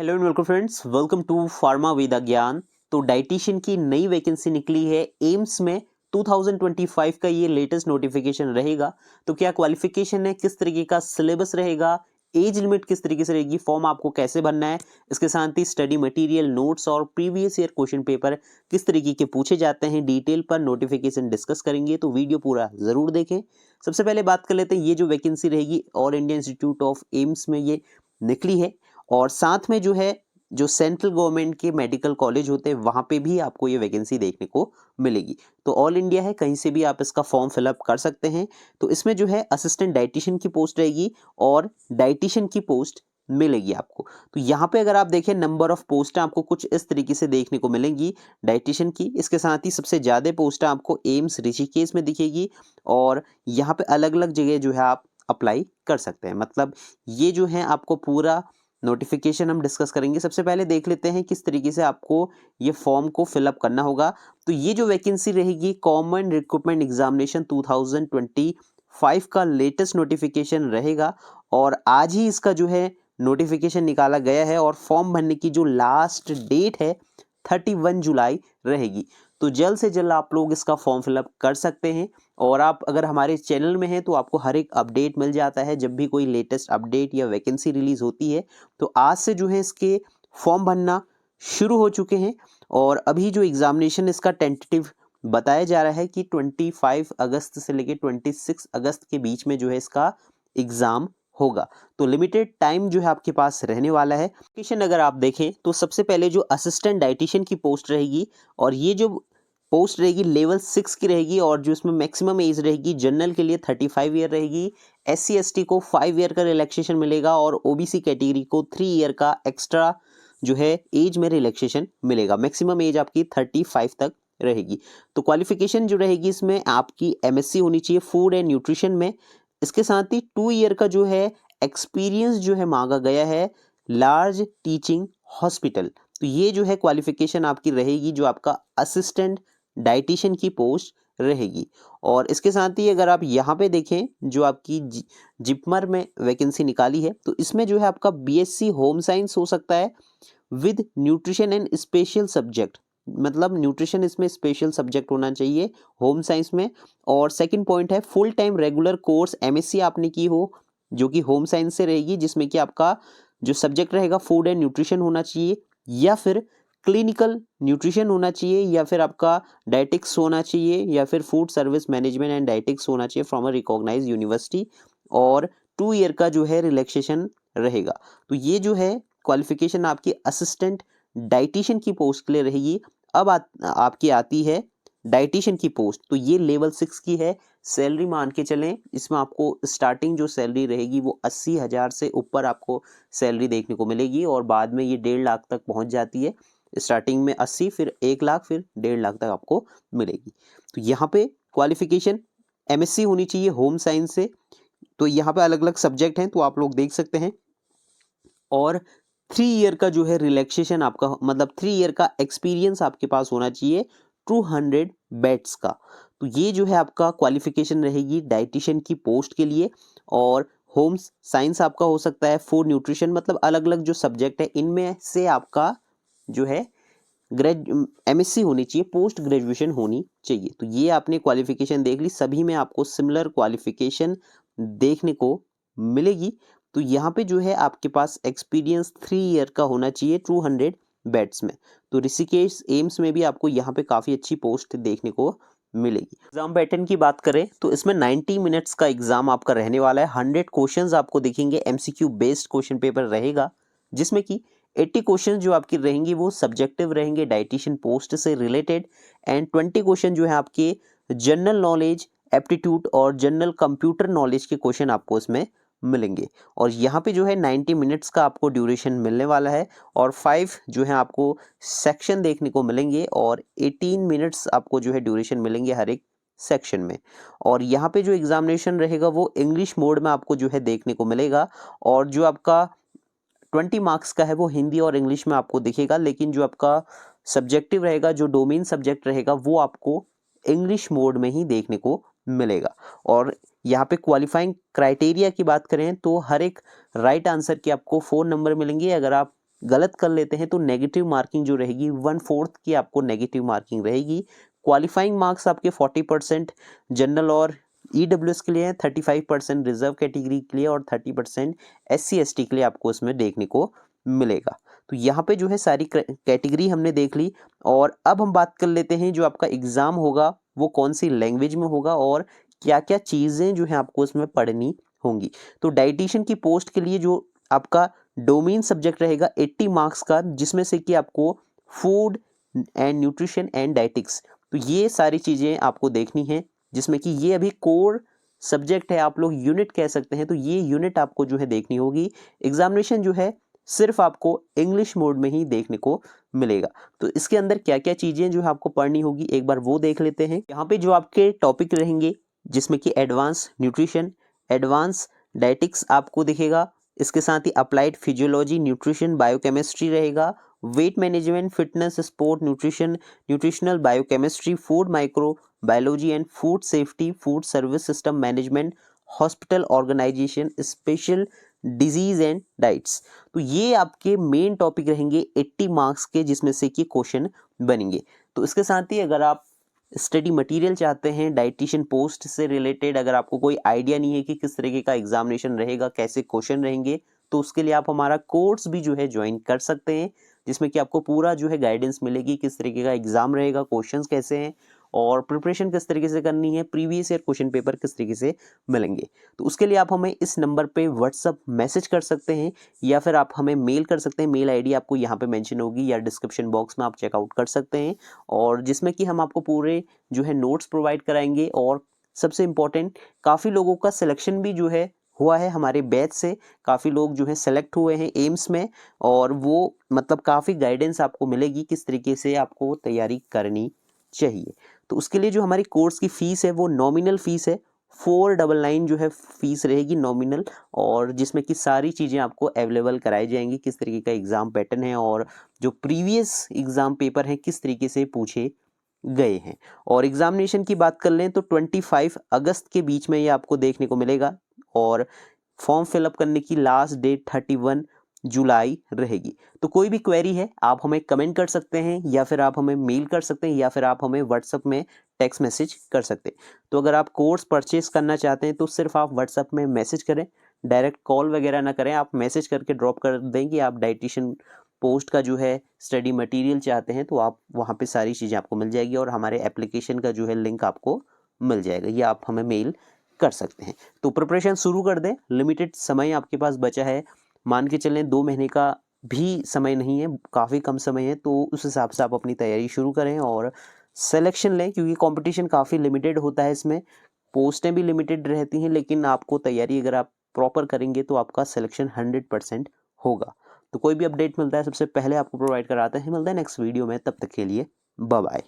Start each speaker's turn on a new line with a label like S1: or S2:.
S1: Hello and welcome friends, welcome to pharma Veda Gyan. तो dietitian की नई वैकेंसी निकली है एम्स में। 2025 का ये लेटेस्ट नोटिफिकेशन रहेगा। तो क्या क्वालिफिकेशन है, किस तरीके का सिलेबस रहेगा, एज लिमिट किस तरीके से रहेगी, फॉर्म आपको कैसे भरना है, इसके साथ ही स्टडी मटेरियल, नोट्स और प्रीवियस ईयर क्वेश्चन पेपर किस तरीके के पूछे जाते हैं, डिटेल पर नोटिफिकेशन डिस्कस करेंगे। तो वीडियो पूरा जरूर देखें। सबसे पहले बात कर लेते हैं, ये जो वैकेंसी रहेगी all India institute of AIIMS में ये निकली है। और साथ में जो है, जो सेंट्रल गवर्नमेंट के मेडिकल कॉलेज होते हैं वहां पे भी आपको ये वैकेंसी देखने को मिलेगी। तो ऑल इंडिया है, कहीं से भी आप इसका फॉर्म फिलअप कर सकते हैं। तो इसमें जो है असिस्टेंट डाइटिशियन की पोस्ट रहेगी और डाइटिशियन की पोस्ट मिलेगी आपको। तो यहाँ पे अगर आप देखें, नंबर ऑफ पोस्ट आपको कुछ इस तरीके से देखने को मिलेंगी डाइटिशियन की। इसके साथ ही सबसे ज्यादा पोस्ट आपको एम्स ऋषिकेश में दिखेगी और यहाँ पे अलग अलग जगह जो है आप अप्लाई कर सकते हैं। मतलब ये जो है आपको पूरा नोटिफिकेशन हम डिस्कस करेंगे। सबसे पहले देख लेते हैं किस तरीके से आपको ये फॉर्म को फिलअप करना होगा। तो ये जो वैकेंसी रहेगी कॉमन रिक्रूटमेंट एग्जामिनेशन 2025 का लेटेस्ट नोटिफिकेशन रहेगा और आज ही इसका जो है नोटिफिकेशन निकाला गया है और फॉर्म भरने की जो लास्ट डेट है 31 जुलाई रहेगी। तो जल्द से जल्द आप लोग इसका फॉर्म फिलअप कर सकते हैं। और आप अगर हमारे चैनल में हैं तो आपको हर एक अपडेट मिल जाता है जब भी कोई लेटेस्ट अपडेट या वैकेंसी रिलीज होती है। तो आज से जो है इसके फॉर्म भरना शुरू हो चुके हैं और अभी जो एग्जामिनेशन इसका टेंटेटिव बताया जा रहा है कि 25 अगस्त से लेकर 26 अगस्त के बीच में जो है इसका एग्जाम होगा। तो लिमिटेड टाइम जो है आपके पास रहने वाला है। क्वेश्चन अगर आप देखें तो सबसे पहले जो असिस्टेंट डाइटिशियन की पोस्ट रहेगी और ये जो पोस्ट रहेगी लेवल 6 की रहेगी और जो इसमें मैक्सिमम एज रहेगी जनरल के लिए 35 ईयर रहेगी। SC ST को 5 ईयर का रिलैक्सेशन मिलेगा और OBC कैटेगरी को 3 ईयर का एक्स्ट्रा जो है एज में रिलैक्सेशन मिलेगा। मैक्सिमम एज आपकी 35 तक रहेगी। तो क्वालिफिकेशन जो रहेगी इसमें आपकी MSc होनी चाहिए फूड एंड न्यूट्रिशन में। इसके साथ ही 2 ईयर का जो है एक्सपीरियंस जो है मांगा गया है लार्ज टीचिंग हॉस्पिटल। तो ये जो है क्वालिफिकेशन आपकी रहेगी जो आपका असिस्टेंट डाइटिशियन की पोस्ट रहेगी। और इसके साथ ही अगर आप यहाँ पे देखें जो आपकी जिपमर में वैकेंसी निकाली है तो इसमें जो है आपका BSc होम साइंस हो सकता है with nutrition and special subject. मतलब न्यूट्रिशन इसमें स्पेशल सब्जेक्ट होना चाहिए होम साइंस में। और सेकंड पॉइंट है full time regular course MSc आपने की हो जो कि होम साइंस से रहेगी, जिसमें कि आपका जो सब्जेक्ट रहेगा फूड एंड न्यूट्रिशन होना चाहिए या फिर क्लिनिकल न्यूट्रिशन होना चाहिए या फिर आपका डाइटिक्स होना चाहिए या फिर food service management and dietetics होना चाहिए फ्रॉम अ रिकॉग्नाइज यूनिवर्सिटी। और 2 ईयर का जो है रिलैक्सेशन रहेगा। तो ये जो है क्वालिफिकेशन आपकी असिस्टेंट डाइटिशियन की पोस्ट के लिए रहेगी। अब आपकी आती है डाइटिशियन की पोस्ट। तो ये लेवल 6 की है। सैलरी मान के चलें, इसमें आपको स्टार्टिंग जो सैलरी रहेगी वो 80,000 से ऊपर आपको सैलरी देखने को मिलेगी और बाद में ये 1.5 लाख तक पहुंच जाती है। स्टार्टिंग में 80, फिर 1 लाख, फिर 1.5 लाख तक आपको मिलेगी। तो यहाँ पे क्वालिफिकेशन MSc होनी चाहिए होम साइंस से। तो यहाँ पे अलग अलग सब्जेक्ट हैं तो आप लोग देख सकते हैं। और 3 ईयर का जो है रिलैक्सेशन आपका, मतलब 3 ईयर का एक्सपीरियंस आपके पास होना चाहिए 200 बेड्स का। तो ये जो है आपका क्वालिफिकेशन रहेगी डाइटिशियन की पोस्ट के लिए। और होम साइंस आपका हो सकता है, फूड न्यूट्रिशन, मतलब अलग अलग जो सब्जेक्ट है इनमें से आपका जो है MSc होनी चाहिए, पोस्ट ग्रेजुएशन होनी चाहिए। तो ये आपने क्वालिफिकेशन देख ली, सभी में आपको सिमिलर क्वालिफिकेशन देखने को मिलेगी। तो यहाँ पे जो है आपके पास एक्सपीरियंस 3 ईयर का होना चाहिए 200 बेड्स में। तो ऋषिकेश एम्स में भी आपको यहाँ पे काफ़ी अच्छी पोस्ट देखने को मिलेगी। एग्जाम पैटर्न की बात करें तो इसमें 90 मिनट्स का एग्जाम आपका रहने वाला है। 100 क्वेश्चंस आपको दिखेंगे, MCQ बेस्ड क्वेश्चन पेपर रहेगा जिसमें कि 80 क्वेश्चन जो आपकी रहेंगी वो सब्जेक्टिव रहेंगे डाइटिशियन पोस्ट से रिलेटेड एंड 20 क्वेश्चन जो है आपके जनरल नॉलेज, एप्टीट्यूड और जनरल कंप्यूटर नॉलेज के क्वेश्चन आपको इसमें मिलेंगे। और यहाँ पे जो है 90 मिनट्स का आपको ड्यूरेशन मिलने वाला है और 5 जो है आपको सेक्शन देखने को मिलेंगे और 18 मिनट्स आपको जो है ड्यूरेशन मिलेंगे हर एक सेक्शन में। और यहाँ पे जो एग्जामिनेशन रहेगा वो इंग्लिश मोड में आपको जो है देखने को मिलेगा और जो आपका 20 मार्क्स का है वो हिंदी और इंग्लिश में आपको दिखेगा। लेकिन जो आपका सब्जेक्टिव रहेगा, जो डोमेन सब्जेक्ट रहेगा, वो आपको इंग्लिश मोड में ही देखने को मिलेगा। और यहाँ पे क्वालिफाइंग क्राइटेरिया की बात करें तो हर एक राइट आंसर के आपको 4 नंबर मिलेंगे। अगर आप गलत कर लेते हैं तो नेगेटिव मार्किंग जो रहेगी 1/4 की आपको नेगेटिव मार्किंग रहेगी। क्वालिफाइंग मार्क्स आपके 40% जनरल और ईडब्ल्यूएस के लिए है, 35% रिजर्व कैटेगरी के लिए और 30% एससी एसटी के लिए आपको इसमें देखने को मिलेगा। तो यहाँ पे जो है सारी कैटेगरी हमने देख ली और अब हम बात कर लेते हैं जो आपका एग्जाम होगा वो कौन सी लैंग्वेज में होगा और क्या क्या चीज़ें जो है आपको इसमें पढ़नी होंगी। तो डाइटिशियन की पोस्ट के लिए जो आपका डोमेन सब्जेक्ट रहेगा 80 मार्क्स का, जिसमें से कि आपको food and nutrition and dietetics, तो ये सारी चीज़ें आपको देखनी है, जिसमें कि ये अभी कोर सब्जेक्ट है, आप लोग यूनिट कह सकते हैं। तो ये यूनिट आपको जो है देखनी होगी। एग्जामिनेशन जो है सिर्फ आपको इंग्लिश मोड में ही देखने को मिलेगा। तो इसके अंदर क्या क्या चीज़ें जो है आपको पढ़नी होगी एक बार वो देख लेते हैं। यहाँ पे जो आपके टॉपिक रहेंगे जिसमें कि एडवांस न्यूट्रिशन, एडवांस डाइटिक्स आपको दिखेगा, इसके साथ ही अप्लाइड फिजियोलॉजी, न्यूट्रिशन, बायोकेमिस्ट्री रहेगा, weight management, fitness, sport nutrition, nutritional biochemistry, food microbiology and food safety, food service system management, hospital organisation, special disease and diets. तो ये आपके main topic रहेंगे 80 मार्क्स के, जिसमें से कि क्वेश्चन बनेंगे। तो इसके साथ ही अगर आप स्टडी मटेरियल चाहते हैं डाइटिशियन पोस्ट से रिलेटेड, अगर आपको कोई आइडिया नहीं है कि किस तरीके का एग्जामिनेशन रहेगा, कैसे क्वेश्चन रहेंगे, तो उसके लिए आप हमारा कोर्स भी जो है ज्वाइन कर सकते हैं, जिसमें कि आपको पूरा जो है गाइडेंस मिलेगी, किस तरीके का एग्जाम रहेगा, क्वेश्चंस कैसे हैं और प्रिपरेशन किस तरीके से करनी है, प्रीवियस ईयर क्वेश्चन पेपर किस तरीके से मिलेंगे। तो उसके लिए आप हमें इस नंबर पे व्हाट्सअप मैसेज कर सकते हैं या फिर आप हमें मेल कर सकते हैं। मेल आईडी आपको यहाँ पे मेंशन होगी या डिस्क्रिप्शन बॉक्स में आप चेकआउट कर सकते हैं, और जिसमें कि हम आपको पूरे जो है नोट्स प्रोवाइड कराएंगे। और सबसे इम्पोर्टेंट, काफ़ी लोगों का सिलेक्शन भी जो है हुआ है हमारे बैच से, काफ़ी लोग जो है सेलेक्ट हुए हैं एम्स में, और वो मतलब काफ़ी गाइडेंस आपको मिलेगी किस तरीके से आपको तैयारी करनी चाहिए। तो उसके लिए जो हमारी कोर्स की फ़ीस है वो नॉमिनल फ़ीस है, 499 जो है फ़ीस रहेगी नॉमिनल, और जिसमें कि सारी चीज़ें आपको अवेलेबल कराई जाएंगी, किस तरीके का एग्ज़ाम पैटर्न है और जो प्रीवियस एग्ज़ाम पेपर हैं किस तरीके से पूछे गए हैं। और एग्जामिनेशन की बात कर लें तो 25 अगस्त के बीच में ये आपको देखने को मिलेगा, और फॉर्म फिलअप करने की लास्ट डेट 31 जुलाई रहेगी। तो कोई भी क्वेरी है आप हमें कमेंट कर सकते हैं या फिर आप हमें मेल कर सकते हैं या फिर आप हमें व्हाट्सएप में टेक्स्ट मैसेज कर सकते हैं। तो अगर आप कोर्स परचेस करना चाहते हैं तो सिर्फ आप व्हाट्सएप में मैसेज करें, डायरेक्ट कॉल वगैरह ना करें, आप मैसेज करके ड्रॉप कर दें कि आप डाइटिशियन पोस्ट का जो है स्टडी मटेरियल चाहते हैं, तो आप वहाँ पे सारी चीज़ें आपको मिल जाएगी और हमारे एप्लीकेशन का जो है लिंक आपको मिल जाएगा, या आप हमें मेल कर सकते हैं। तो प्रिपरेशन शुरू कर दें, लिमिटेड समय आपके पास बचा है, मान के चलें 2 महीने का भी समय नहीं है, काफ़ी कम समय है। तो उस हिसाब से आप अपनी तैयारी शुरू करें और सिलेक्शन लें, क्योंकि कंपटीशन काफ़ी लिमिटेड होता है इसमें, पोस्टें भी लिमिटेड रहती हैं, लेकिन आपको तैयारी अगर आप प्रॉपर करेंगे तो आपका सिलेक्शन 100% होगा। तो कोई भी अपडेट मिलता है सबसे पहले आपको प्रोवाइड कराते हैं। मिलता है नेक्स्ट वीडियो में, तब तक के लिए बाय बाय।